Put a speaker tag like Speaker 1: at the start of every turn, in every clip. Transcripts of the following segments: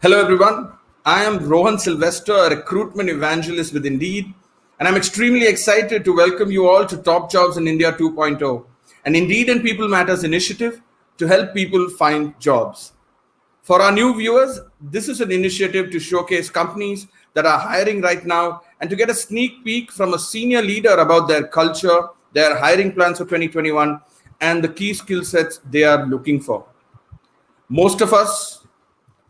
Speaker 1: Hello, everyone. I am Rohan Sylvester, a recruitment evangelist with Indeed, and I'm extremely excited to welcome you all to Top Jobs in India 2.0, an Indeed and People Matters initiative to help people find jobs. For our new viewers, this is an initiative to showcase companies that are hiring right now and to get a sneak peek from a senior leader about their culture, their hiring plans for 2021, and the key skill sets they are looking for. Most of us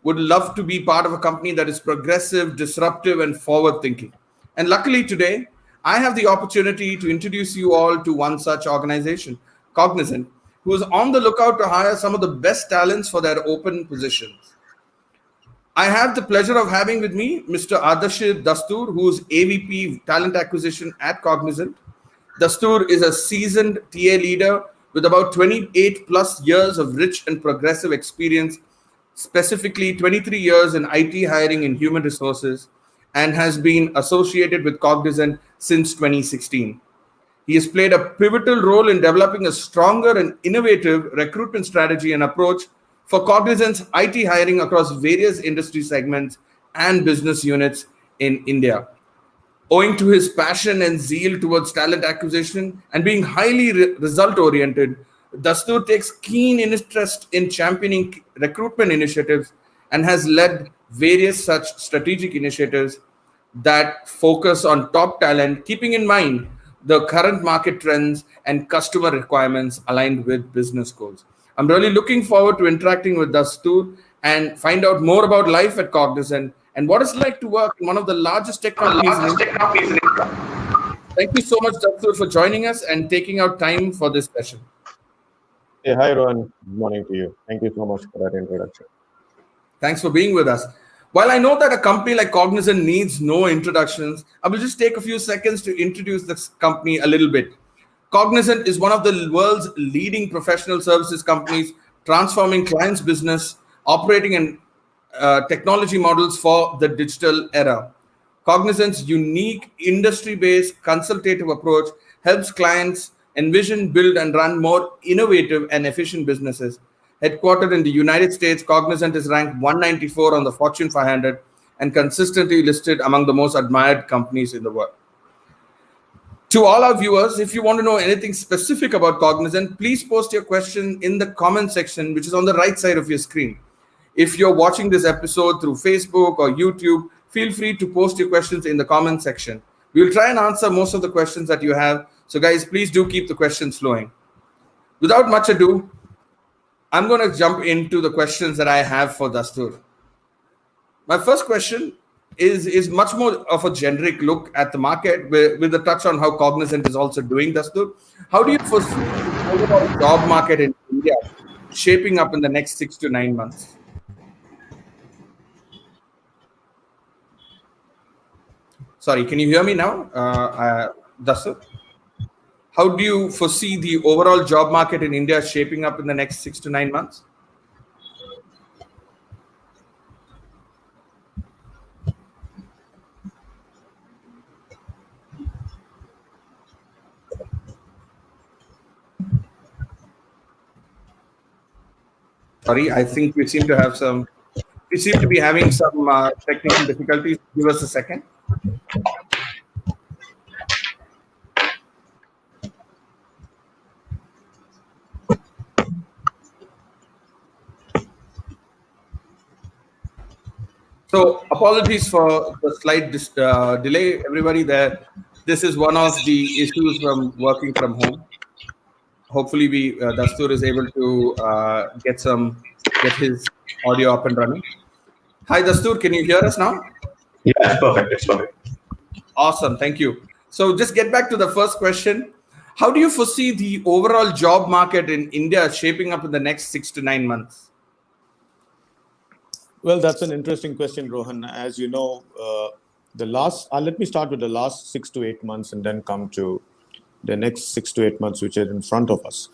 Speaker 1: would love to be part of a company that is progressive, disruptive, and forward thinking. And luckily today, I have the opportunity to introduce you all to one such organization, Cognizant, who is on the lookout to hire some of the best talents for their open positions. I have the pleasure of having with me Mr. Ardashir Dastur, who is AVP Talent Acquisition at Cognizant. Dastur is a seasoned TA leader with about 28 plus years of rich and progressive experience, specifically 23 years in IT hiring and human resources, and has been associated with Cognizant since 2016. He has played a pivotal role in developing a stronger and innovative recruitment strategy and approach for Cognizant's IT hiring across various industry segments and business units in India. Owing to his passion and zeal towards talent acquisition and being highly result oriented, Dastur takes keen interest in championing recruitment initiatives and has led various such strategic initiatives that focus on top talent, keeping in mind the current market trends and customer requirements aligned with business goals. I'm really looking forward to interacting with Dastur and find out more about life at Cognizant and what it's like to work in one of the largest tech companies in India. Thank you so much, Dastur, for joining us and taking out time for this session.
Speaker 2: Hey, hi, Rohan. Good morning to you. Thank you so much for that introduction.
Speaker 1: Thanks for being with us. While I know that a company like Cognizant needs no introductions, I will just take a few seconds to introduce this company a little bit. Cognizant is one of the world's leading professional services companies, transforming clients' business, operating in technology models for the digital era. Cognizant's unique industry-based consultative approach helps clients envision, build, and run more innovative and efficient businesses. Headquartered in the United States, Cognizant is ranked 194 on the Fortune 500 and consistently listed among the most admired companies in the world. To all our viewers, if you want to know anything specific about Cognizant, please post your question in the comment section, which is on the right side of your screen. If you're watching this episode through Facebook or YouTube, feel free to post your questions in the comment section. We'll try and answer most of the questions that you have. So guys, please do keep the questions flowing. Without much ado, I'm going to jump into the questions that I have for Dastur. My first question is much more of a generic look at the market with a touch on how Cognizant is also doing, Dastur. How do you foresee the overall job market in India shaping up in the next 6 to 9 months? Sorry, can you hear me now, Dastur? How do you foresee the overall job market in India shaping up in the next 6 to 9 months? Sorry, I think we seem to be having some technical difficulties. Give us a second. So apologies for the slight delay, everybody. This is one of the issues from working from home. Hopefully, Dastur is able to get his audio up and running. Hi, Dastur, can you hear us now?
Speaker 3: Yeah, it's perfect. It's perfect.
Speaker 1: Awesome, thank you. So just get back to the first question. How do you foresee the overall job market in India shaping up in the next 6 to 9 months?
Speaker 2: Well, that's an interesting question, Rohan. As you know, let me start with the last 6 to 8 months and then come to the next 6 to 8 months, which are in front of us.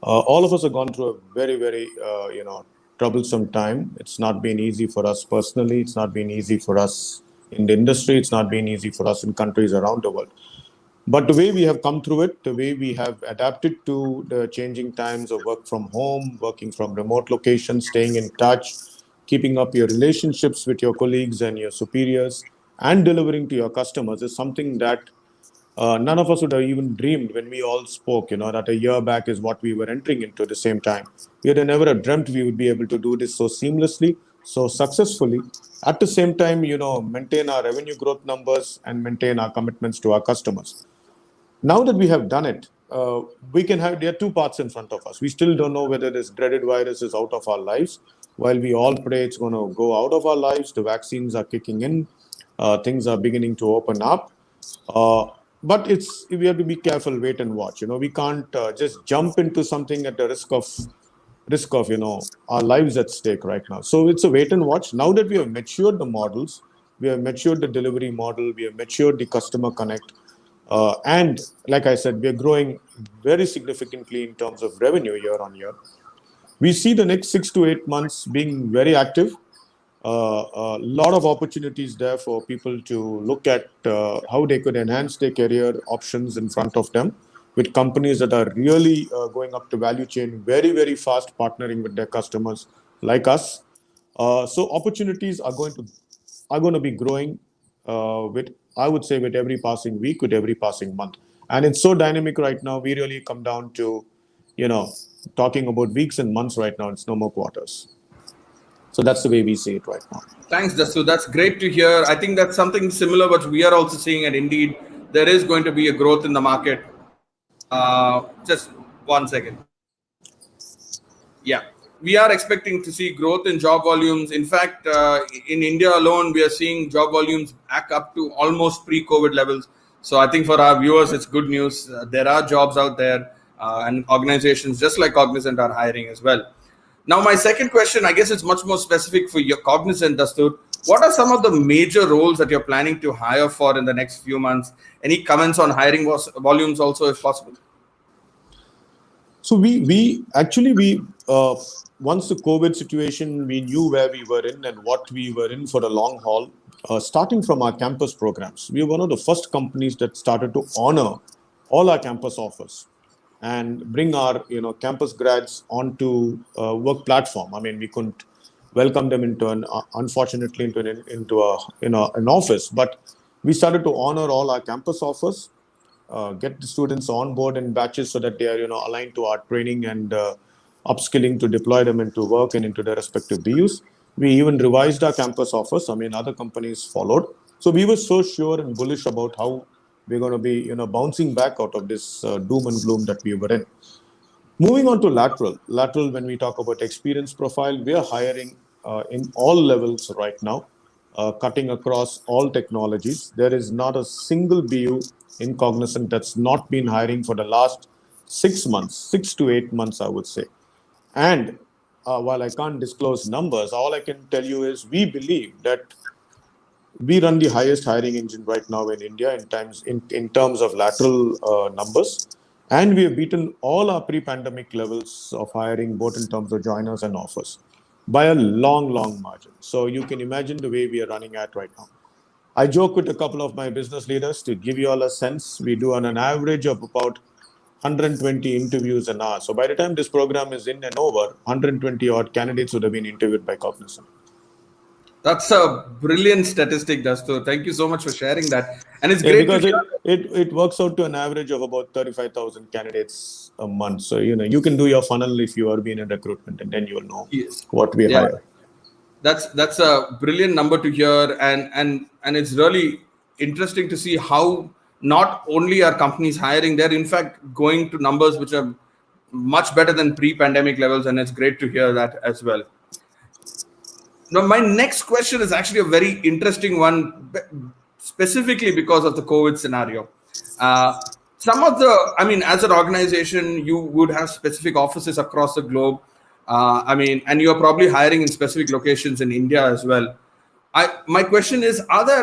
Speaker 2: All of us have gone through a very, very, troublesome time. It's not been easy for us personally. It's not been easy for us in the industry. It's not been easy for us in countries around the world. But the way we have come through it, the way we have adapted to the changing times of work from home, working from remote locations, staying in touch, keeping up your relationships with your colleagues and your superiors, and delivering to your customers is something that none of us would have even dreamed when we all spoke, that a year back is what we were entering into at the same time. We had never have dreamt we would be able to do this so seamlessly, so successfully. At the same time, maintain our revenue growth numbers and maintain our commitments to our customers. Now that we have done it, there are two parts in front of us. We still don't know whether this dreaded virus is out of our lives. While we all pray it's going to go out of our lives, the vaccines are kicking in, things are beginning to open up. Uh, but we have to be careful, wait and watch. We can't just jump into something at the risk of our lives at stake right now. So it's a wait and watch. Now that we have matured the models, we have matured the delivery model, we have matured the customer connect, and like I said, we are growing very significantly in terms of revenue year on year. We see the next 6 to 8 months being very active. A lot of opportunities there for people to look at how they could enhance their career options in front of them with companies that are really going up the value chain very, very fast, partnering with their customers like us. So opportunities are going to be growing I would say, with every passing week, with every passing month. And it's so dynamic right now. We really come down to, talking about weeks and months right now. It's no more quarters. So that's the way we see it right now.
Speaker 1: Thanks, Dastu. That's great to hear. I think that's something similar, but we are also seeing it. Indeed, there is going to be a growth in the market. Just 1 second. Yeah, we are expecting to see growth in job volumes. In fact, in India alone, we are seeing job volumes back up to almost pre-COVID levels. So I think for our viewers, it's good news. There are jobs out there, and organizations just like Cognizant are hiring as well. Now, my second question, I guess it's much more specific for your Cognizant, Dastur. What are some of the major roles that you're planning to hire for in the next few months? Any comments on hiring volumes also, if possible?
Speaker 2: So we actually once the COVID situation, we knew where we were in and what we were in for the long haul. Starting from our campus programs, we were one of the first companies that started to honor all our campus offers and bring our campus grads onto work platform. I mean, we couldn't welcome them unfortunately into an office, but we started to honor all our campus offers, get the students on board in batches so that they are aligned to our training and upskilling to deploy them into work and into their respective BUs. We even revised our campus offers. I mean, other companies followed. So we were so sure and bullish about how we're going to be bouncing back out of this doom and gloom that we were in. Moving on to lateral, when we talk about experience profile, we are hiring in all levels right now, cutting across all technologies. There is not a single BU in Cognizant that's not been hiring for the last 6 months, 6 to 8 months, I would say. And while I can't disclose numbers, all I can tell you is we believe that we run the highest hiring engine right now in India in terms of lateral numbers. And we have beaten all our pre-pandemic levels of hiring, both in terms of joiners and offers, by a long, long margin. So you can imagine the way we are running at right now. I joke with a couple of my business leaders to give you all a sense. We do on an average of about 120 interviews an hour. So by the time this program is in and over, 120 odd candidates would have been interviewed by Cognizant.
Speaker 1: That's a brilliant statistic, Dastu. Thank you so much for sharing that. And it's great
Speaker 2: because it works out to an average of about 35,000 candidates a month. So you can do your funnel if you are being in recruitment, and then you will know what we hire.
Speaker 1: That's a brilliant number to hear, and it's really interesting to see how not only are companies hiring, they're in fact going to numbers which are much better than pre-pandemic levels, and it's great to hear that as well. Now, my next question is actually a very interesting one, specifically because of the COVID scenario. As an organization, you would have specific offices across the globe. And you're probably hiring in specific locations in India as well. My question is,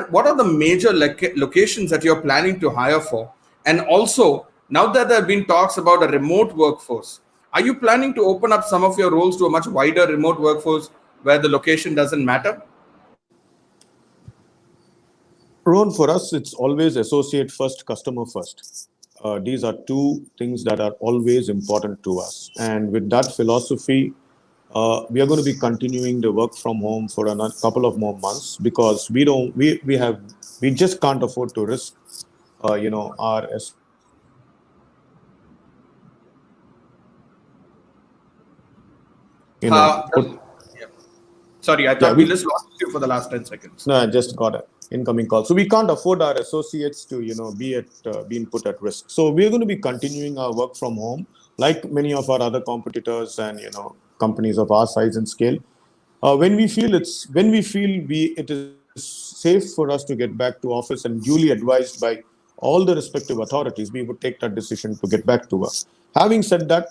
Speaker 1: what are the major locations that you're planning to hire for? And also, now that there have been talks about a remote workforce, are you planning to open up some of your roles to a much wider remote workforce where the location doesn't matter?
Speaker 2: Rohan, for us, it's always associate first, customer first. These are two things that are always important to us. And with that philosophy, We are going to be continuing the work from home for a couple of more months because we just can't afford to risk, our associates to, be put,
Speaker 1: Uh,
Speaker 2: put.
Speaker 1: yeah. Sorry, I
Speaker 2: Yeah,
Speaker 1: thought we just lost you for the last 10 seconds.
Speaker 2: no, I just got an incoming call. So we can't afford our associates to, being put at risk. So we're going to be continuing our work from home, like many of our other competitors and companies of our size and scale. When we feel it is safe for us to get back to office and duly advised by all the respective authorities, we would take that decision to get back to work. Having said that,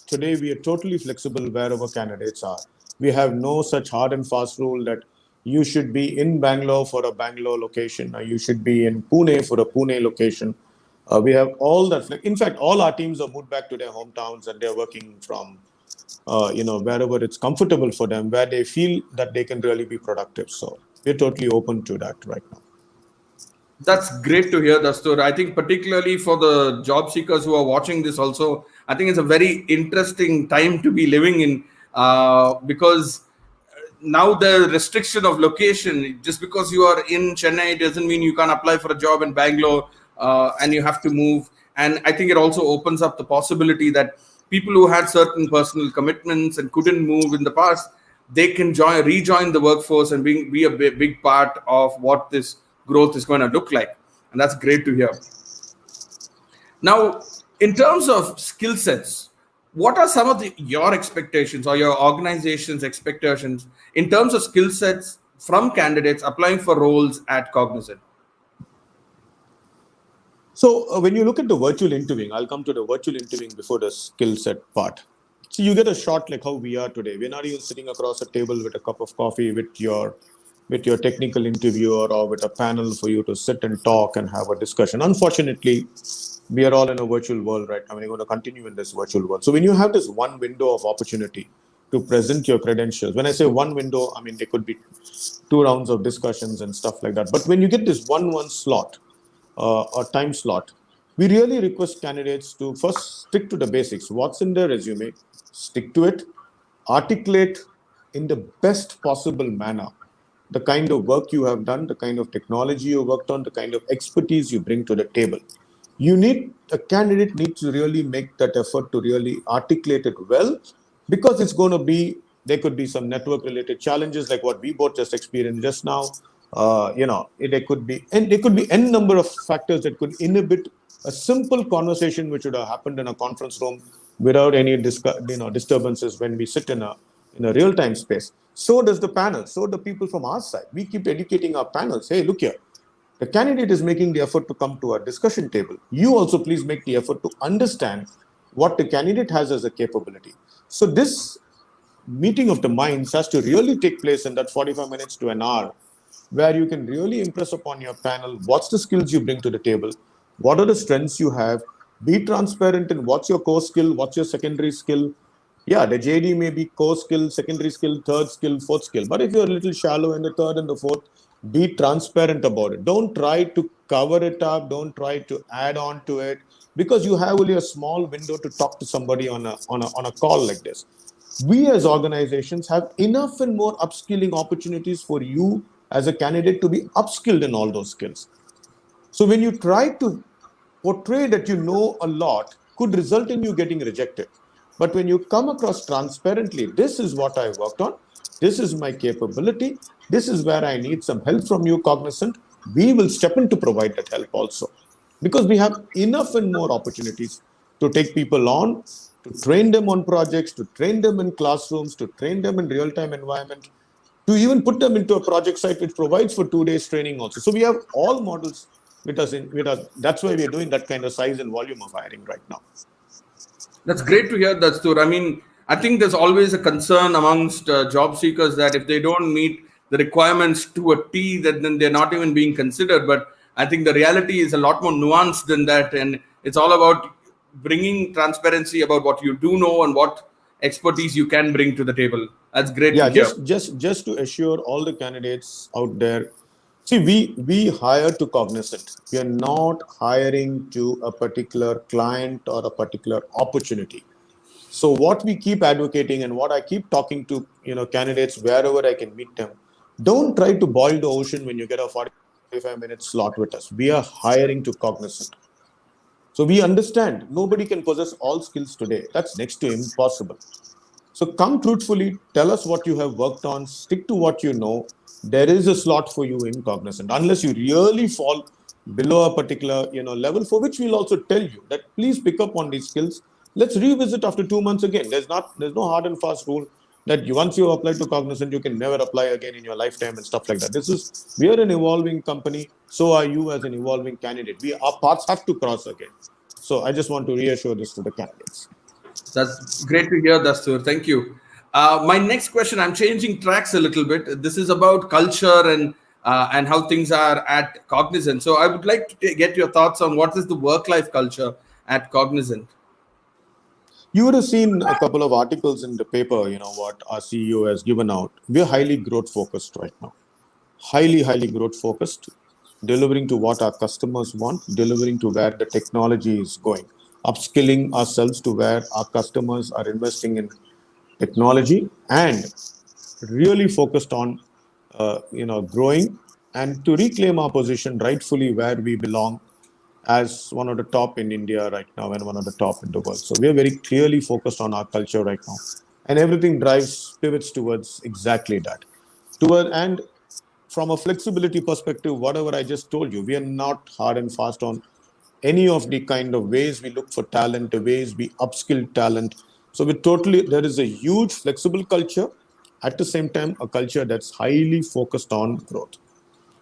Speaker 2: today we are totally flexible wherever candidates are. We have no such hard and fast rule that you should be in Bangalore for a Bangalore location or you should be in Pune for a Pune location. We have all that. In fact, all our teams are moved back to their hometowns and they're working from wherever it's comfortable for them, where they feel that they can really be productive. So we're totally open to that right now.
Speaker 1: That's great to hear, Dastur. I think particularly for the job seekers who are watching this also, I think it's a very interesting time to be living in, because now the restriction of location, just because you are in Chennai doesn't mean you can't apply for a job in Bangalore, and you have to move. And I think it also opens up the possibility that people who had certain personal commitments and couldn't move in the past, they can rejoin the workforce and be a big part of what this growth is going to look like. And that's great to hear. Now, in terms of skill sets, what are some of your expectations or your organization's expectations in terms of skill sets from candidates applying for roles at Cognizant?
Speaker 2: So when you look at the virtual interviewing, I'll come to the virtual interviewing before the skill set part. So you get a shot like how we are today. We're not even sitting across a table with a cup of coffee with your technical interviewer or with a panel for you to sit and talk and have a discussion. Unfortunately, we are all in a virtual world right now. We're going to continue in this virtual world. So when you have this one window of opportunity to present your credentials, when I say one window, I mean there could be two rounds of discussions and stuff like that. But when you get this one slot, or time slot, we really request candidates to first stick to the basics. What's in their resume? Stick to it. Articulate in the best possible manner the kind of work you have done, the kind of technology you worked on, the kind of expertise you bring to the table. A candidate needs to really make that effort to really articulate it well, because it's going to be, there could be some network related challenges like what we both just experienced just now. There could be n number of factors that could inhibit a simple conversation which would have happened in a conference room without any disturbances when we sit in a real time space. So does the panel. So the people from our side. We keep educating our panels. Hey, look here. The candidate is making the effort to come to our discussion table. You also please make the effort to understand what the candidate has as a capability. So this meeting of the minds has to really take place in that 45 minutes to an hour, where you can really impress upon your panel what's the skills you bring to the table, what are the strengths you have, be transparent in what's your core skill, what's your secondary skill. Yeah, the JD may be core skill, secondary skill, third skill, fourth skill. But if you're a little shallow in the third and the fourth, be transparent about it. Don't try to cover it up. Don't try to add on to it, because you have only a small window to talk to somebody on a call like this. We as organizations have enough and more upskilling opportunities for you as a candidate to be upskilled in all those skills. So when you try to portray that you know a lot, could result in you getting rejected. But when you come across transparently, this is what I worked on, this is my capability, this is where I need some help from you, Cognizant, we will step in to provide that help also. Because we have enough and more opportunities to take people on, to train them on projects, to train them in classrooms, to train them in real-time environment, to even put them into a project site which provides for 2 days training also. So we have all models with us. That's why we are doing that kind of size and volume of hiring right now.
Speaker 1: That's great to hear, Dastur. I mean, I think there's always a concern amongst job seekers that if they don't meet the requirements to a T, that then they're not even being considered. But I think the reality is a lot more nuanced than that, and it's all about bringing transparency about what you do know and what expertise you can bring to the table. That's great to
Speaker 2: Yeah,
Speaker 1: hear.
Speaker 2: just to assure all the candidates out there. See, we hire to Cognizant. We are not hiring to a particular client or a particular opportunity. So what we keep advocating and what I keep talking to candidates wherever I can meet them, don't try to boil the ocean when you get a 45-minute slot with us. We are hiring to Cognizant. So we understand nobody can possess all skills today. That's next to impossible. So come truthfully, tell us what you have worked on, stick to what you know. There is a slot for you in Cognizant. Unless you really fall below a particular level, for which we'll also tell you that please pick up on these skills. Let's revisit after 2 months again. There's no hard and fast rule that once you apply to Cognizant, you can never apply again in your lifetime and stuff like that. We are an evolving company. So are you as an evolving candidate. Our paths have to cross again. So I just want to reassure this to the candidates.
Speaker 1: That's great to hear, Dastur. Thank you. My next question, I'm changing tracks a little bit. This is about culture and how things are at Cognizant. So I would like to get your thoughts on what is the work-life culture at Cognizant.
Speaker 2: You would have seen a couple of articles in the paper, what our CEO has given out. We're highly growth focused right now. Highly growth focused, delivering to what our customers want, delivering to where the technology is going, upskilling ourselves to where our customers are investing in technology, and really focused on growing and to reclaim our position rightfully where we belong as one of the top in India right now and one of the top in the world. So we are very clearly focused on our culture right now, and everything pivots towards exactly that. And from a flexibility perspective, whatever I just told you, we are not hard and fast on any of the kind of ways we look for talent, the ways we upskill talent. So there is a huge flexible culture, at the same time, a culture that's highly focused on growth.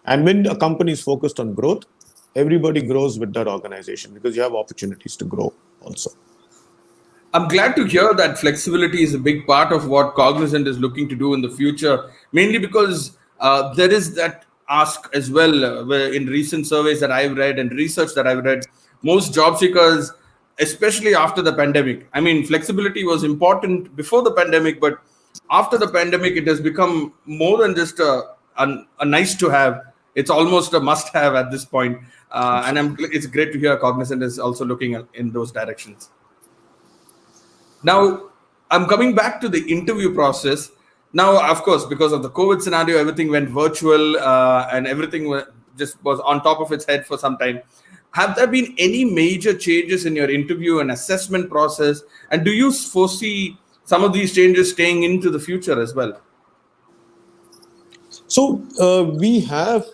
Speaker 2: And when a company is focused on growth, everybody grows with that organization because you have opportunities to grow also.
Speaker 1: I'm glad to hear that flexibility is a big part of what Cognizant is looking to do in the future, mainly because there is that ask as well where in recent surveys that I've read and research that I've read, most job seekers, especially after the pandemic, I mean, flexibility was important before the pandemic, but after the pandemic, it has become more than just a nice to have. It's almost a must have at this point. And it's great to hear Cognizant is also looking in those directions. Now, I'm coming back to the interview process. Now, of course, because of the COVID scenario, everything went virtual and everything just was on top of its head for some time. Have there been any major changes in your interview and assessment process? And do you foresee some of these changes staying into the future as well?
Speaker 2: So we have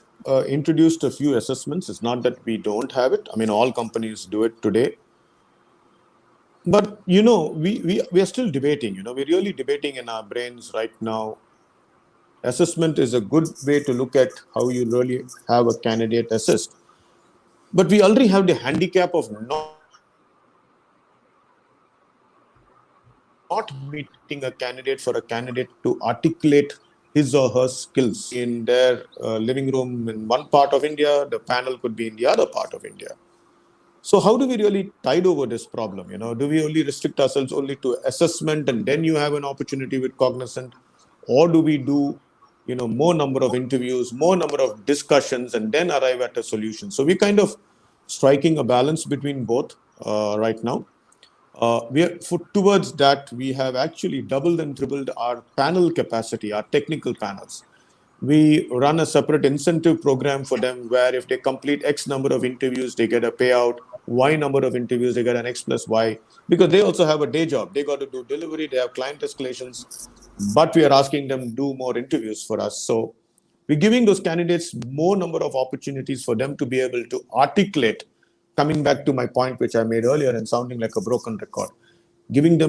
Speaker 2: introduced a few assessments. It's not that we don't have it. I mean, all companies do it today. But, we are still debating. We're really debating in our brains right now. Assessment is a good way to look at how you really have a candidate assessed. But we already have the handicap of not meeting a candidate for a candidate to articulate his or her skills in their living room in one part of India. The panel could be in the other part of India. So how do we really tide over this problem? Do we only restrict ourselves only to assessment and then you have an opportunity with Cognizant? Or do we do, more number of interviews, more number of discussions, and then arrive at a solution? So we're kind of striking a balance between both right now. Towards that, we have actually doubled and tripled our panel capacity, our technical panels. We run a separate incentive program for them where if they complete X number of interviews, they get a payout. Y number of interviews, they get an X plus Y. Because they also have a day job. They got to do delivery, they have client escalations. But we are asking them to do more interviews for us. So we're giving those candidates more number of opportunities for them to be able to articulate, coming back to my point which I made earlier and sounding like a broken record, giving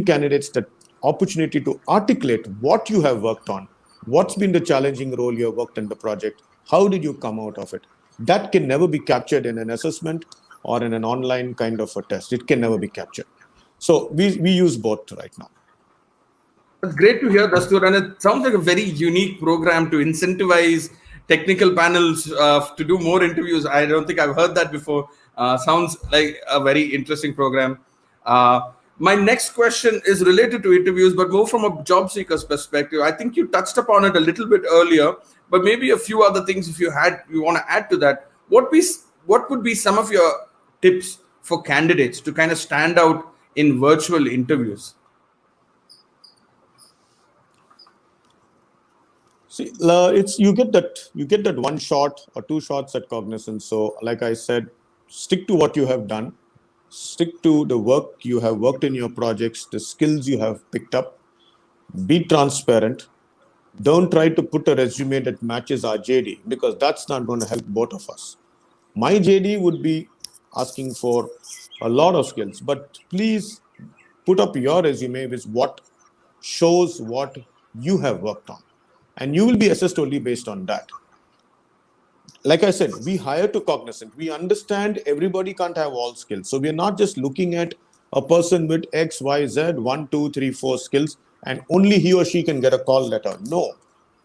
Speaker 2: candidates the opportunity to articulate what you have worked on. What's been the challenging role you have worked in the project? How did you come out of it? That can never be captured in an assessment or in an online kind of a test. It can never be captured. So we use both right now.
Speaker 1: It's great to hear, Dastur, and it sounds like a very unique program to incentivize technical panels to do more interviews. I don't think I've heard that before. Sounds like a very interesting program. My next question is related to interviews, but more from a job seeker's perspective. I think you touched upon it a little bit earlier, but maybe a few other things if you want to add to that. What would be some of your tips for candidates to kind of stand out in virtual interviews?
Speaker 2: See, it's you get that one shot or two shots at Cognizant. So, like I said, stick to what you have done, stick to the work you have worked in your projects, the skills you have picked up. Be transparent. Don't try to put a resume that matches our JD because that's not going to help both of us. My JD would be asking for a lot of skills, but please put up your resume with what shows what you have worked on, and you will be assessed only based on that. Like I said, we hire to Cognizant. We understand everybody can't have all skills. So we are not just looking at a person with X, Y, Z, 1, 2, 3, 4 skills, and only he or she can get a call letter. No,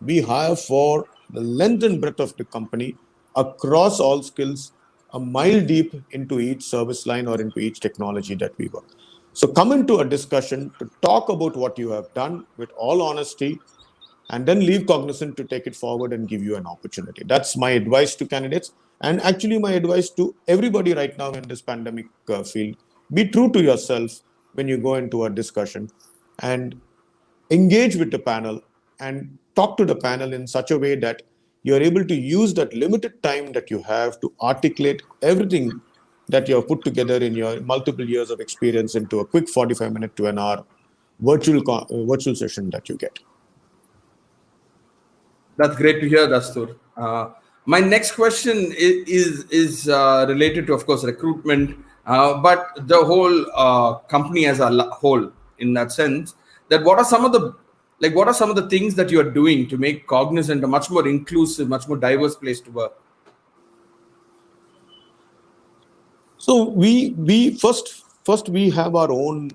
Speaker 2: we hire for the length and breadth of the company across all skills, a mile deep into each service line or into each technology that we work. So come into a discussion to talk about what you have done with all honesty, and then leave Cognizant to take it forward and give you an opportunity. That's my advice to candidates, and actually my advice to everybody right now in this pandemic field. Be true to yourself when you go into a discussion, and engage with the panel and talk to the panel in such a way that you're able to use that limited time that you have to articulate everything that you have put together in your multiple years of experience into a quick 45-minute to an hour virtual session that you get.
Speaker 1: That's great to hear, Dastur. My next question is related to, of course, recruitment, but the whole company as a whole. In that sense, that what are some of the things that you are doing to make Cognizant a much more inclusive, much more diverse place to work?
Speaker 2: So we first we have our own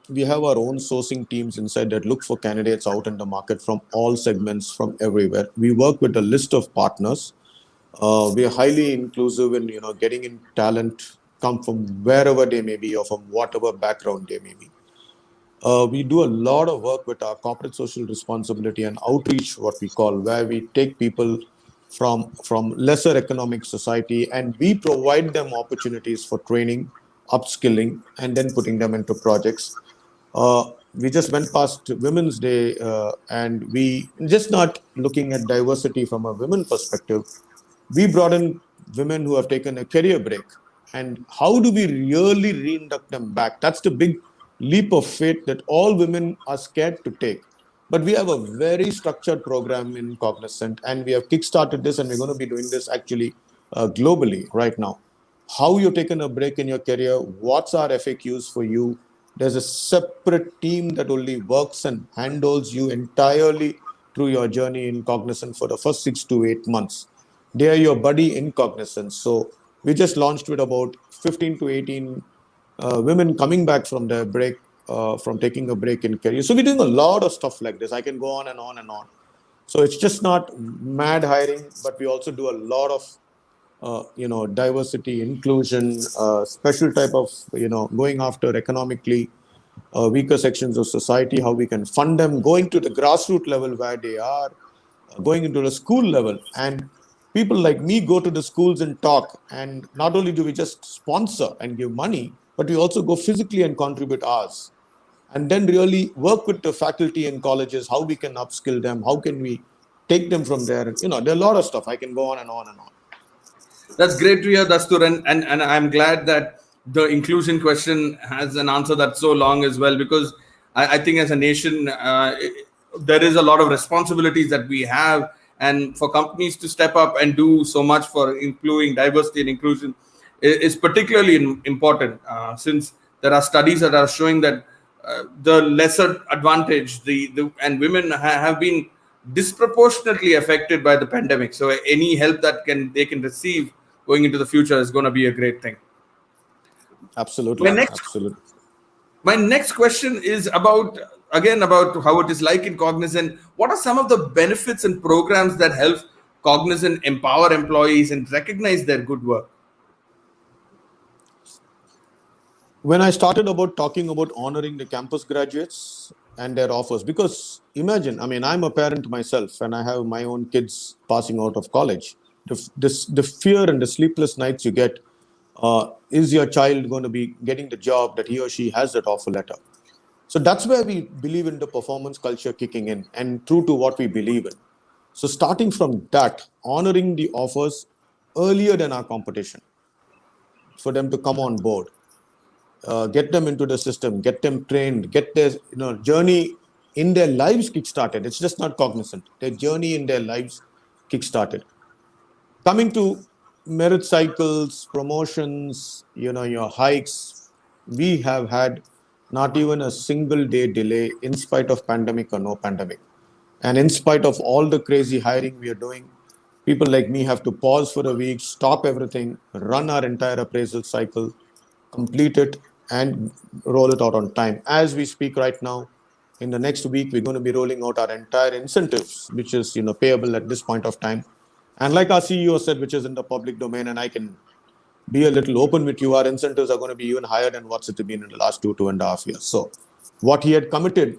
Speaker 2: sourcing teams inside that look for candidates out in the market from all segments, from everywhere. We work with a list of partners. We are highly inclusive in getting in talent, come from wherever they may be or from whatever background they may be. We do a lot of work with our corporate social responsibility and outreach, what we call, where we take people from lesser economic society and we provide them opportunities for training, upskilling, and then putting them into projects. We just went past Women's Day, and we just not looking at diversity from a women perspective. We brought in women who have taken a career break, and how do we really reinduct them back? That's the big leap of faith that all women are scared to take. But we have a very structured program in Cognizant, and we have kickstarted this, and we're going to be doing this actually globally right now. How you've taken a break in your career, what's our FAQs for you? There's a separate team that only works and handles you entirely through your journey in Cognizant for the first 6 to 8 months. They are your buddy in Cognizant. So we just launched with about 15 to 18 women coming back from their break, from taking a break in career. So we're doing a lot of stuff like this. I can go on and on and on. So it's just not mad hiring, but we also do a lot of diversity, inclusion, special type of, going after economically weaker sections of society, how we can fund them, going to the grassroots level where they are, going into the school level. And people like me go to the schools and talk. And not only do we just sponsor and give money, but we also go physically and contribute hours. And then really work with the faculty and colleges, how we can upskill them, how can we take them from there. There are a lot of stuff. I can go on and on and on.
Speaker 1: That's great to hear, Dastur, and I'm glad that the inclusion question has an answer that's so long as well, because I think as a nation, there is a lot of responsibilities that we have, and for companies to step up and do so much for improving diversity and inclusion is particularly important, since there are studies that are showing that the lesser advantage, and women have been disproportionately affected by the pandemic. So any help that they can receive going into the future is going to be a great thing.
Speaker 2: Absolutely.
Speaker 1: My next question is about how it is like in Cognizant. What are some of the benefits and programs that help Cognizant empower employees and recognize their good work?
Speaker 2: When I started talking about honoring the campus graduates and their offers, because imagine, I'm a parent myself and I have my own kids passing out of college. The fear and the sleepless nights you get Is your child going to be getting the job that he or she has that offer letter? So that's where we believe in the performance culture kicking in and true to what we believe in. So starting from that, honoring the offers earlier than our competition for them to come on board, get them into the system, get them trained, get their journey in their lives kickstarted. It's just not Cognizant. Their journey in their lives kickstarted. Coming to merit cycles, promotions, your hikes, we have had not even a single day delay in spite of pandemic or no pandemic. And in spite of all the crazy hiring we are doing, people like me have to pause for a week, stop everything, run our entire appraisal cycle, complete it, and roll it out on time. As we speak right now, in the next week, we're going to be rolling out our entire incentives, which is payable at this point of time. And like our CEO said, which is in the public domain, and I can be a little open with you, our incentives are going to be even higher than what's it been in the last 2.5 years. So what he had committed,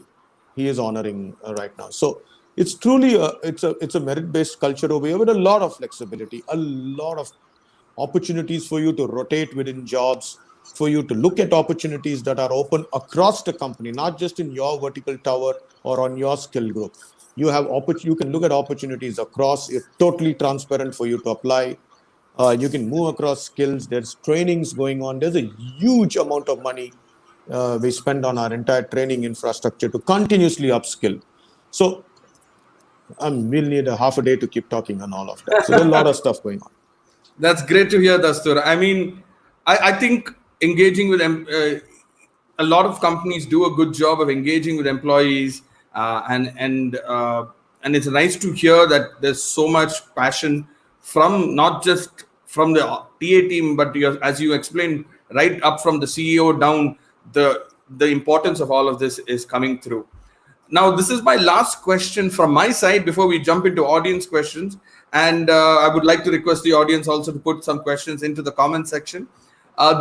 Speaker 2: he is honoring right now. So it's truly a merit-based culture over here with a lot of flexibility, a lot of opportunities for you to rotate within jobs, for you to look at opportunities that are open across the company, not just in your vertical tower or on your skill group. You can look at opportunities across. It's totally transparent for you to apply. You can move across skills. There's trainings going on. There's a huge amount of money we spend on our entire training infrastructure to continuously upskill. So we'll need a half a day to keep talking on all of that. So there's a lot of stuff going on.
Speaker 1: That's great to hear, Dastur. I mean, I think engaging with a lot of companies do a good job of engaging with employees, and it's nice to hear that there's so much passion from not just from the TA team, but as you explained, right up from the CEO down. The importance of all of this is coming through. Now, this is my last question from my side before we jump into audience questions. And I would like to request the audience also to put some questions into the comment section.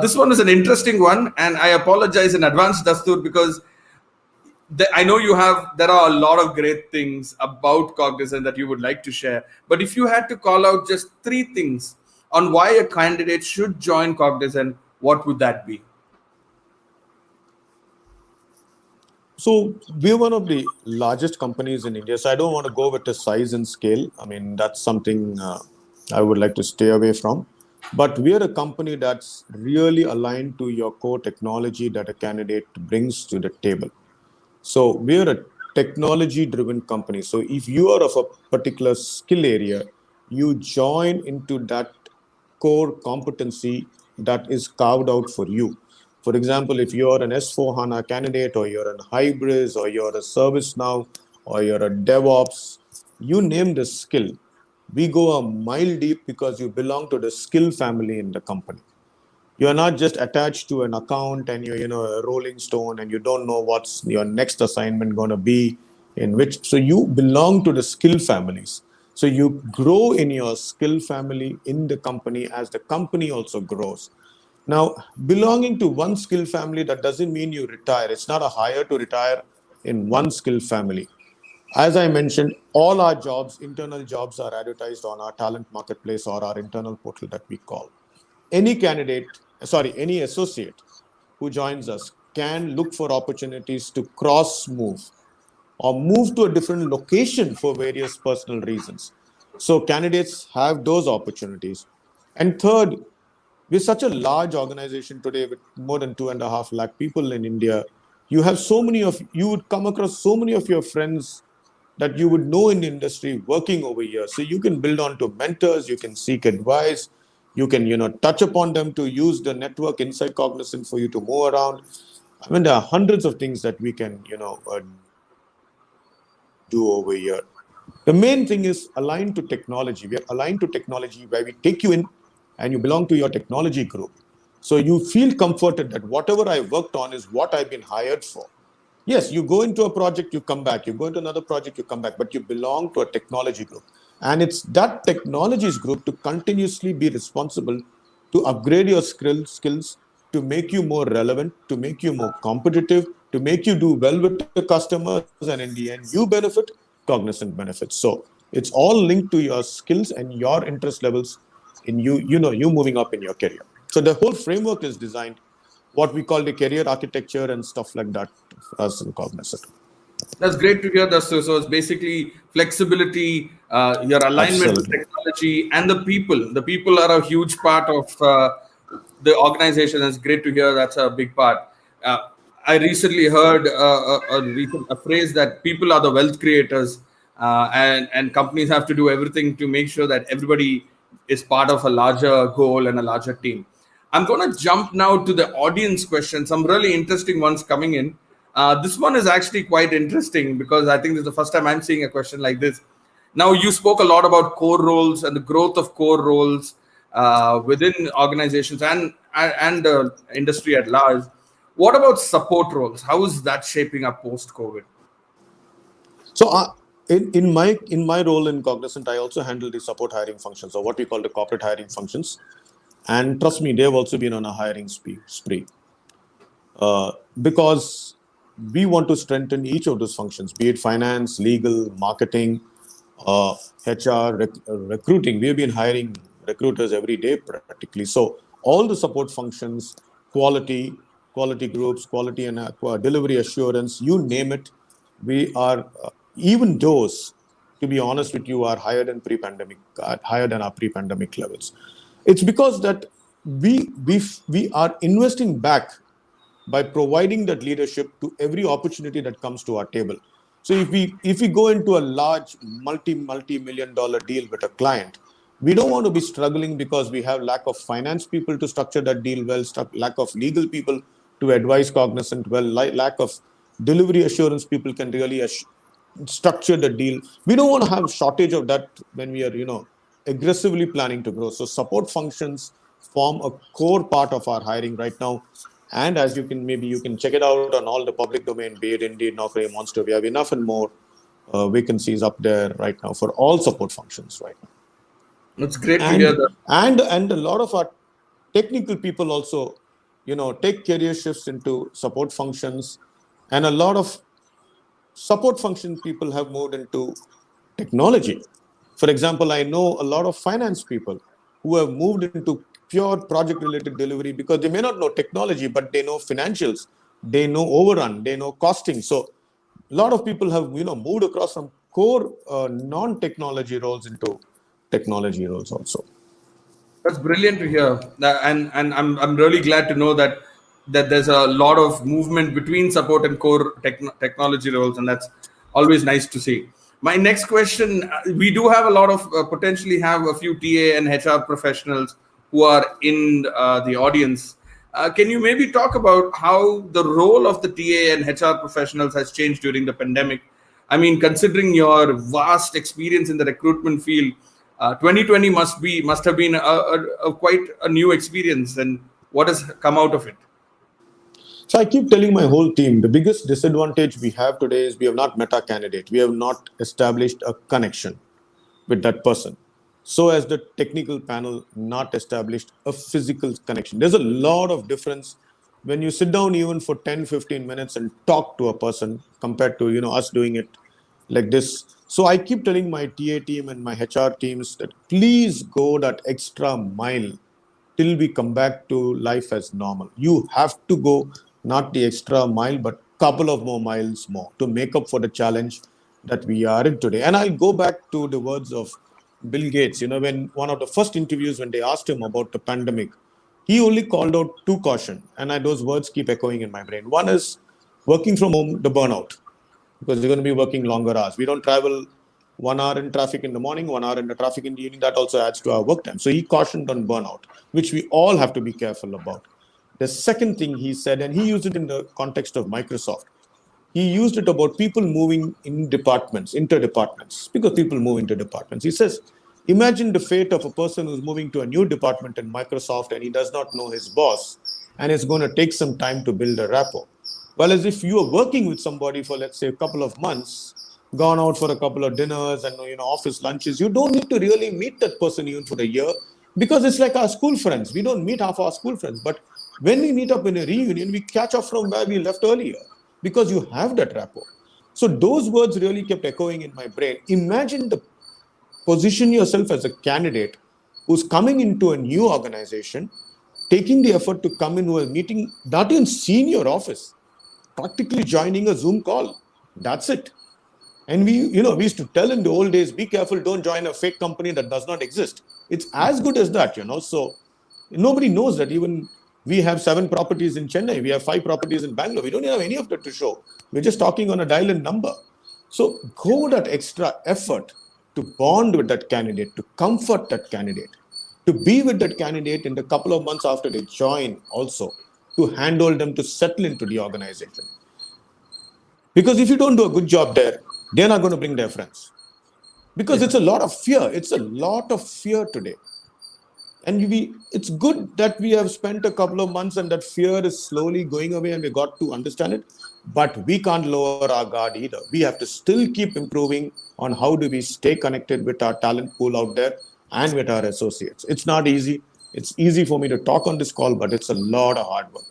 Speaker 1: This one is an interesting one, and I apologize in advance, Dastur, because I know there are a lot of great things about Cognizant that you would like to share. But if you had to call out just 3 things on why a candidate should join Cognizant, what would that be?
Speaker 2: So we're one of the largest companies in India. So I don't want to go with the size and scale. I mean, that's something I would like to stay away from. But we're a company that's really aligned to your core technology that a candidate brings to the table. So we're a technology-driven company. So if you are of a particular skill area, you join into that core competency that is carved out for you. For example, if you're an S4HANA candidate, or you're an Hybris, or you're a ServiceNow, or you're a DevOps, you name the skill. We go a mile deep because you belong to the skill family in the company. You are not just attached to an account and you're a rolling stone and you don't know what's your next assignment going to be in which. So you belong to the skill families. So you grow in your skill family in the company as the company also grows. Now, belonging to one skill family, that doesn't mean you retire. It's not a hire to retire in one skill family. As I mentioned, all our jobs, internal jobs, are advertised on our talent marketplace or our internal portal that we call. Any associate who joins us can look for opportunities to cross move or move to a different location for various personal reasons. So candidates have those opportunities. And third, we're such a large organization today with more than 2.5 lakh people in India. You would come across so many of your friends that you would know in the industry working over here. So you can build on to mentors, you can seek advice, you can, touch upon them to use the network inside Cognizant for you to move around. I mean, there are hundreds of things that we can, do over here. The main thing is aligned to technology. We are aligned to technology where we take you in and you belong to your technology group. So you feel comforted that whatever I worked on is what I've been hired for. Yes, you go into a project, you come back. You go into another project, you come back. But you belong to a technology group. And it's that technologies group to continuously be responsible to upgrade your skills, to make you more relevant, to make you more competitive, to make you do well with the customers. And in the end, you benefit, Cognizant benefits. So it's all linked to your skills and your interest levels in you moving up in your career. So the whole framework is designed, what we call the career architecture and stuff like that for us in Cognizant.
Speaker 1: That's great to hear. That so it's basically flexibility, your alignment with
Speaker 2: Absolutely.
Speaker 1: technology, and the people. The people are a huge part of the organization. It's great to hear. That's a big part. Uh, I recently heard a phrase that people are the wealth creators, and companies have to do everything to make sure that everybody is part of a larger goal and a larger team. I'm going to jump now to the audience questions. Some really interesting ones coming in. This one is actually quite interesting because I think this is the first time I'm seeing a question like this. Now, you spoke a lot about core roles and the growth of core roles within organizations and industry at large. What about support roles? How is that shaping up post-COVID?
Speaker 2: So in my role in Cognizant, I also handle the support hiring functions, or what we call the corporate hiring functions. And trust me, they've also been on a hiring spree. Because we want to strengthen each of those functions, be it finance, legal, marketing, HR, recruiting. We've been hiring recruiters every day practically. So all the support functions, quality groups, quality and delivery assurance, you name it, we are, even those, to be honest with you, are higher than our pre-pandemic levels. It's because that we are investing back by providing that leadership to every opportunity that comes to our table. So if we go into a large multi-million dollar deal with a client, we don't want to be struggling because we have lack of finance people to structure that deal well, lack of legal people to advise Cognizant well, lack of delivery assurance people can really structure the deal. We don't want to have shortage of that when we are aggressively planning to grow. So support functions form a core part of our hiring right now. And as you can check it out on all the public domain, be it Indeed, Naukri, Monster. We have enough and more vacancies up there right now for all support functions right now.
Speaker 1: It's great to hear
Speaker 2: And
Speaker 1: that.
Speaker 2: and a lot of our technical people also, take career shifts into support functions, and a lot of support function people have moved into technology. For example, I know a lot of finance people who have moved into pure project related delivery because they may not know technology, but they know financials, they know overrun, they know costing. So a lot of people have moved across from core non-technology roles into technology roles also.
Speaker 1: That's brilliant to hear, and I'm really glad to know that there's a lot of movement between support and core technology roles, and that's always nice to see. My next question: we do have a lot of potentially have a few TA and HR professionals who are in the audience. Can you maybe talk about how the role of the TA and HR professionals has changed during the pandemic? I mean, considering your vast experience in the recruitment field, 2020 must have been a quite a new experience. And what has come out of it?
Speaker 2: So I keep telling my whole team the biggest disadvantage we have today is we have not met our candidate. We have not established a connection with that person. So as the technical panel not established a physical connection. There's a lot of difference when you sit down even for 10-15 minutes and talk to a person compared to us doing it like this. So I keep telling my TA team and my HR teams that please go that extra mile till we come back to life as normal. You have to go not the extra mile, but couple of more miles more to make up for the challenge that we are in today. And I'll go back to the words of Bill Gates. When one of the first interviews, when they asked him about the pandemic, he only called out two caution. And those words keep echoing in my brain. One is working from home, the burnout, because you're going to be working longer hours. We don't travel 1 hour in traffic in the morning, 1 hour in the traffic in the evening. That also adds to our work time. So he cautioned on burnout, which we all have to be careful about. The second thing he said, and he used it in the context of Microsoft, he used it about people moving in departments, inter-departments, because people move into departments. He says, imagine the fate of a person who's moving to a new department in Microsoft and he does not know his boss, and it's going to take some time to build a rapport. Well, as if you are working with somebody for, let's say, a couple of months, gone out for a couple of dinners and office lunches, you don't need to really meet that person even for a year, because it's like our school friends. We don't meet half our school friends, but when we meet up in a reunion, we catch up from where we left earlier because you have that rapport. So those words really kept echoing in my brain. Imagine position yourself as a candidate who's coming into a new organization taking the effort to come into a meeting, not even seeing your office, practically joining a Zoom call. That's it. And we used to tell in the old days, be careful, don't join a fake company that does not exist. It's as good as that. So nobody knows that. Even we have 7 properties in Chennai, we have 5 properties in Bangalore. We don't have any of that to show. We're just talking on a dial-in number. So go that extra effort to bond with that candidate, to comfort that candidate, to be with that candidate in the couple of months after they join also, to handhold them to settle into the organization. Because if you don't do a good job there, they're not going to bring their friends. Because it's a lot of fear. It's a lot of fear today. And it's good that we have spent a couple of months and that fear is slowly going away and we got to understand it. But we can't lower our guard either. We have to still keep improving on how do we stay connected with our talent pool out there and with our associates. It's not easy. It's easy for me to talk on this call, but it's a lot of hard work.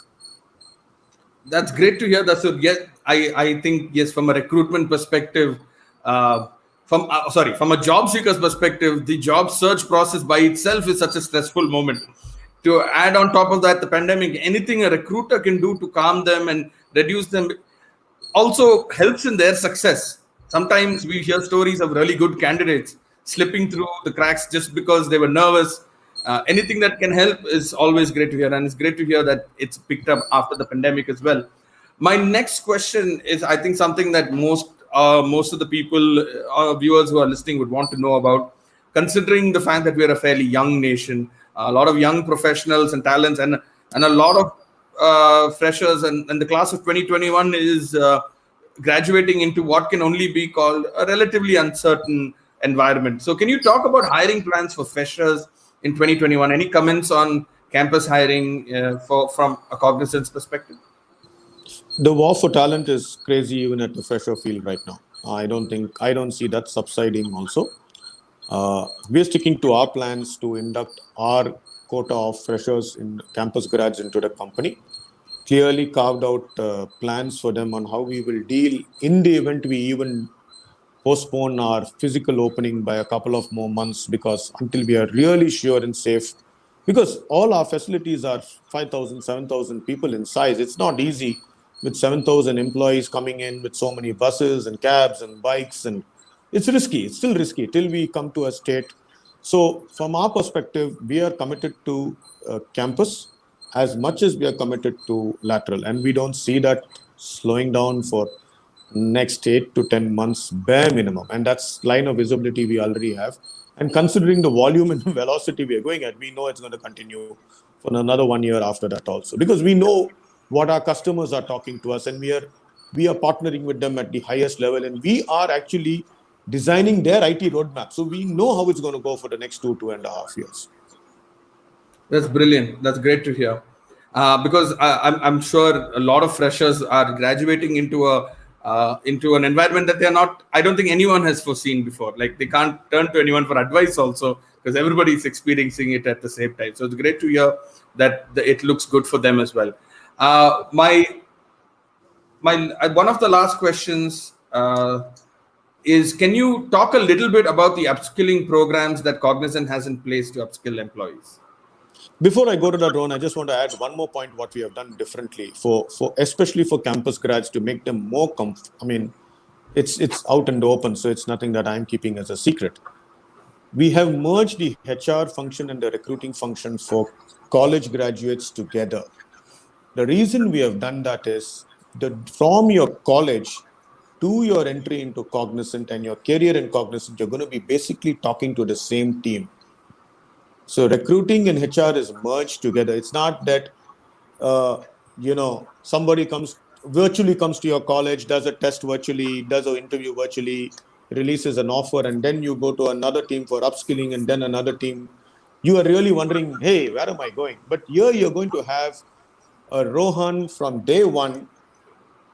Speaker 1: That's great to hear. So yes, I think yes, from a recruitment perspective, from a job seeker's perspective, the job search process by itself is such a stressful moment. To add on top of that, the pandemic, anything a recruiter can do to calm them and reduce them also helps in their success. Sometimes we hear stories of really good candidates slipping through the cracks just because they were nervous. Anything that can help is always great to hear, and it's great to hear that it's picked up after the pandemic as well. My next question is, I think, something that most of the people, viewers who are listening, would want to know about. Considering the fact that we are a fairly young nation, a lot of young professionals and talents, and a lot of freshers, and the class of 2021 is graduating into what can only be called a relatively uncertain environment. So, can you talk about hiring plans for freshers in 2021? Any comments on campus hiring from a Cognizant's perspective?
Speaker 2: The war for talent is crazy even at the fresher field right now. I don't see that subsiding also. We're sticking to our plans to induct our quota of freshers in campus grads into the company. Clearly carved out plans for them on how we will deal in the event we even postpone our physical opening by a couple of more months, because until we are really sure and safe, because all our facilities are 5,000, 7,000 people in size. It's not easy with 7,000 employees coming in with so many buses and cabs and bikes, and it's risky. It's still risky till we come to a state. So from our perspective, we are committed to campus as much as we are committed to lateral, and we don't see that slowing down for next 8 to 10 months bare minimum, and that's line of visibility we already have. And considering the volume and velocity we are going at, we know it's going to continue for another 1 year after that also, because we know what our customers are talking to us, and we are partnering with them at the highest level, and we are actually designing their IT roadmap. So we know how it's going to go for the next 2.5 years.
Speaker 1: That's brilliant. That's great to hear. Because I'm sure a lot of freshers are graduating into an environment that they're not. I don't think anyone has foreseen before. Like, they can't turn to anyone for advice also, because everybody's experiencing it at the same time. So it's great to hear that it looks good for them as well. My one of the last questions is, can you talk a little bit about the upskilling programs that Cognizant has in place to upskill employees?
Speaker 2: Before I go to that, Ron, I just want to add one more point what we have done differently for especially for campus grads to make them more it's out and open, so it's nothing that I'm keeping as a secret. We have merged the HR function and the recruiting function for college graduates together. The reason we have done that is that from your college to your entry into Cognizant and your career in Cognizant, you're going to be basically talking to the same team. So recruiting and HR is merged together. It's not that, somebody comes to your college, does a test virtually, does an interview virtually, releases an offer, and then you go to another team for upskilling and then another team. You are really wondering, hey, where am I going? But here you're going to have a Rohan from day 1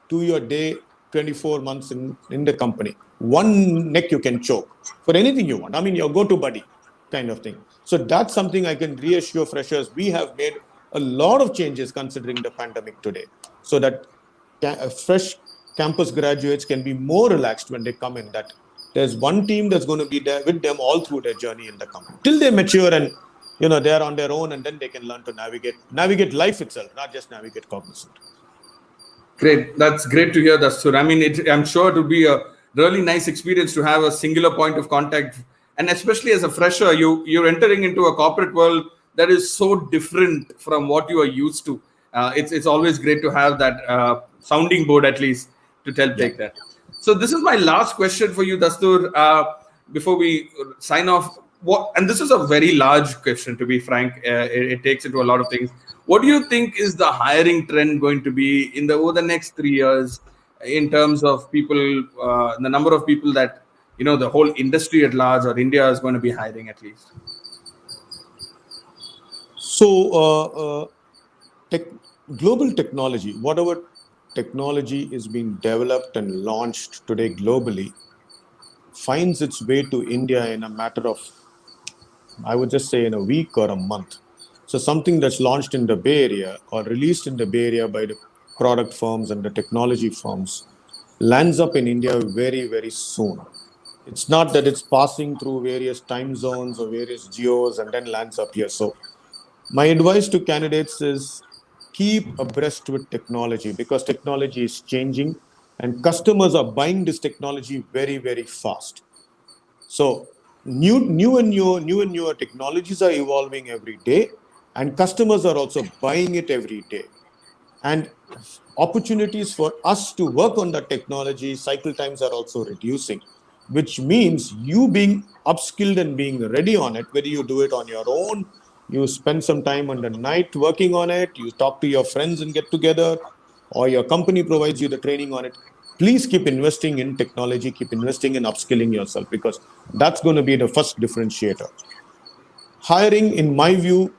Speaker 2: to your day 24 months in the company. One neck you can choke for anything you want. Your go-to buddy kind of thing. So that's something I can reassure freshers. We have made a lot of changes considering the pandemic today, so that fresh campus graduates can be more relaxed when they come in, that there's one team that's going to be there with them all through their journey in the company till they mature and they are on their own, and then they can learn to navigate life itself, not just navigate Cognizant.
Speaker 1: Great. That's great to hear, Dastur. I mean, I'm sure it would be a really nice experience to have a singular point of contact. And especially as a fresher, you're entering into a corporate world that is so different from what you are used to. It's always great to have that sounding board, at least, to take that. So this is my last question for you, Dastur. Before we sign off, and this is a very large question, to be frank. It takes into a lot of things. What do you think is the hiring trend going to be over the next 3 years in terms of people, the number of people that the whole industry at large or India is going to be hiring at least?
Speaker 2: So, global technology, whatever technology is being developed and launched today globally, finds its way to India in a matter of, I would just say, in a week or a month. So something that's launched in the Bay Area or released in the Bay Area by the product firms and the technology firms lands up in India very, very soon. It's not that it's passing through various time zones or various geos and then lands up here. So my advice to candidates is keep abreast with technology, because technology is changing and customers are buying this technology very, very fast. So new and newer technologies are evolving every day, and customers are also buying it every day. And opportunities for us to work on that technology, cycle times are also reducing, which means you being upskilled and being ready on it, whether you do it on your own, you spend some time on the night working on it, you talk to your friends and get together, or your company provides you the training on it. Please keep investing in technology, keep investing in upskilling yourself, because that's going to be the first differentiator. Hiring, in my view,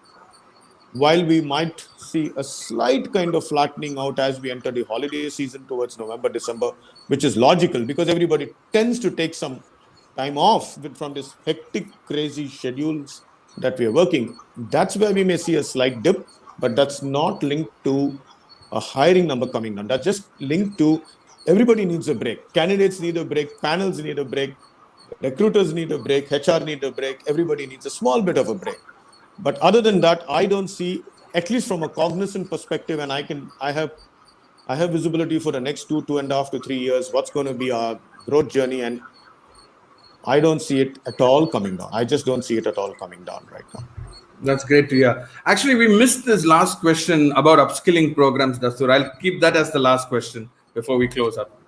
Speaker 2: while we might see a slight kind of flattening out as we enter the holiday season towards November, December, which is logical because everybody tends to take some time off from this hectic, crazy schedules that we are working. That's where we may see a slight dip, but that's not linked to a hiring number coming down. That's just linked to everybody needs a break. Candidates need a break, panels need a break, recruiters need a break, HR need a break, everybody needs a small bit of a break. But other than that, I don't see, at least from a Cognizant perspective, and I have visibility for the next 2.5 to 3 years, what's going to be our growth journey, and I don't see it at all coming down. I just don't see it at all coming down right now.
Speaker 1: That's great to hear. Actually, we missed this last question about upskilling programs, Dastur. I'll keep that as the last question before we close up.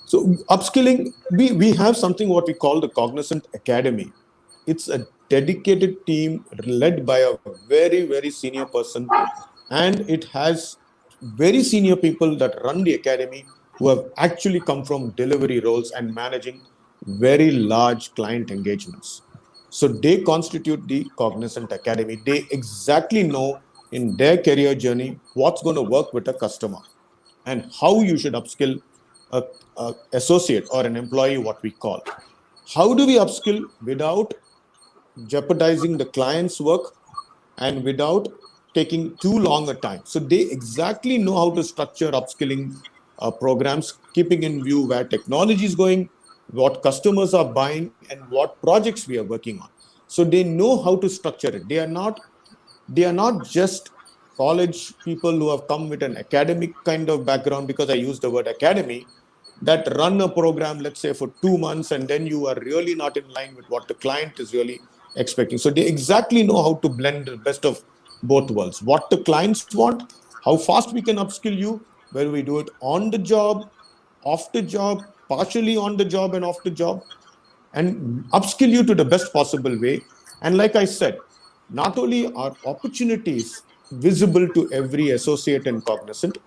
Speaker 2: So upskilling, we have something what we call the Cognizant Academy. It's a dedicated team led by a very, very senior person, and it has very senior people that run the academy who have actually come from delivery roles and managing very large client engagements. So they constitute the Cognizant Academy. They exactly know in their career journey what's going to work with a customer and how you should upskill a associate or an employee, what we call. How do we upskill without jeopardizing the client's work and without taking too long a time? So they exactly know how to structure upskilling programs, keeping in view where technology is going, what customers are buying, and what projects we are working on. So they know how to structure it. They are not just college people who have come with an academic kind of background, because I use the word academy, that run a program, let's say, for 2 months, and then you are really not in line with what the client is really expecting. So they exactly know how to blend the best of both worlds. What the clients want, how fast we can upskill you, where we do it on the job, off the job, partially on the job and off the job, and upskill you to the best possible way. And like I said, not only are opportunities visible to every associate and Cognizant,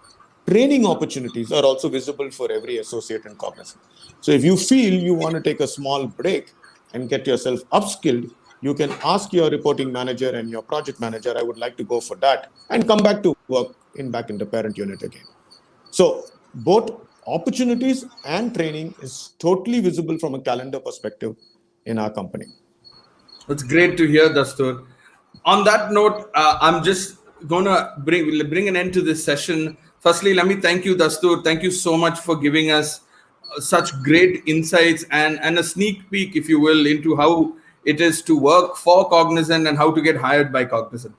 Speaker 2: training opportunities are also visible for every associate and Cognizant. So if you feel you want to take a small break and get yourself upskilled, you can ask your reporting manager and your project manager, I would like to go for that, and come back to work back in the parent unit again. So both opportunities and training is totally visible from a calendar perspective in our company.
Speaker 1: That's great to hear, Dastur. On that note, I'm just going to bring an end to this session. Firstly, let me thank you, Dastur. Thank you so much for giving us such great insights and a sneak peek, if you will, into how it is to work for Cognizant and how to get hired by Cognizant.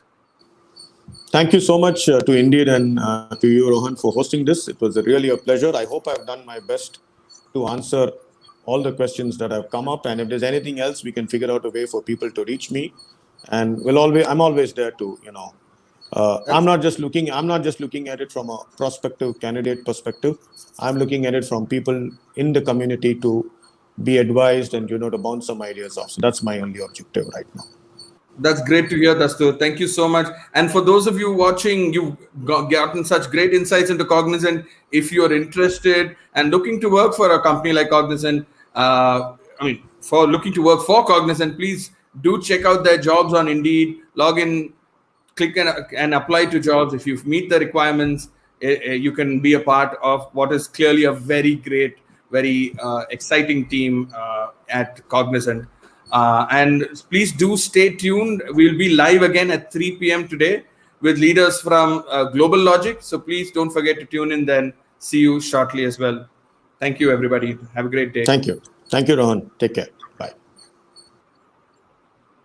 Speaker 2: Thank you so much to Indeed and to you, Rohan, for hosting this. It was really a pleasure. I hope I've done my best to answer all the questions that have come up. And if there's anything else, we can figure out a way for people to reach me. And I'm always there to, I'm not just looking at it from a prospective candidate perspective. I'm looking at it from people in the community to be advised and, to bounce some ideas off. So that's my only objective right now.
Speaker 1: That's great to hear, Dastur. Thank you so much. And for those of you watching, you've gotten such great insights into Cognizant. If you're interested and looking to work for a company like Cognizant, for looking to work for Cognizant, please do check out their jobs on Indeed. Log in, click and apply to jobs. If you meet the requirements, you can be a part of what is clearly a very great, very exciting team at Cognizant. And please do stay tuned. We'll be live again at 3 p.m. today with leaders from Global Logic. So please don't forget to tune in then. See you shortly as well. Thank you, everybody. Have a great day.
Speaker 2: Thank you. Thank you, Rohan. Take care.